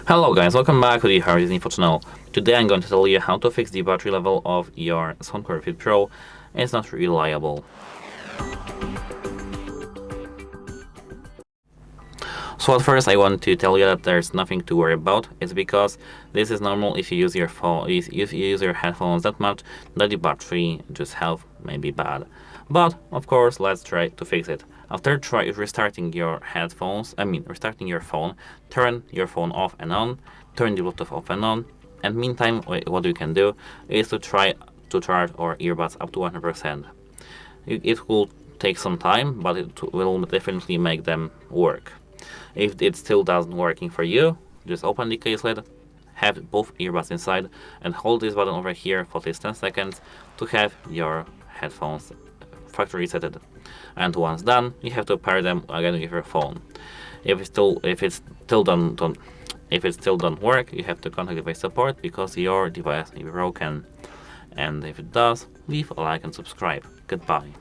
Hello guys, welcome back to the HardReset.Info channel. Today I'm going to tell you how to fix the battery level of your SOUNDCORE Aerofit Pro. It's not reliable. So at first I want to tell you that there's nothing to worry about. It's because this is normal if you use your phone, if you use your headphones that much, that the battery just health may be bad. But of course, let's try to fix it. After try restarting your restarting your phone, turn your phone off and on, turn the Bluetooth off and on, and meantime what you can do is to try to charge our earbuds up to 100%. It will take some time, but it will definitely make them work. If it still doesn't working for you, just open the case lid, have both earbuds inside, and hold this button over here for at least 10 seconds to have your headphones factory resetted. And once done, you have to pair them again with your phone. If it still don't work, you have to contact device support because your device is broken. And if it does, leave a like and subscribe. Goodbye.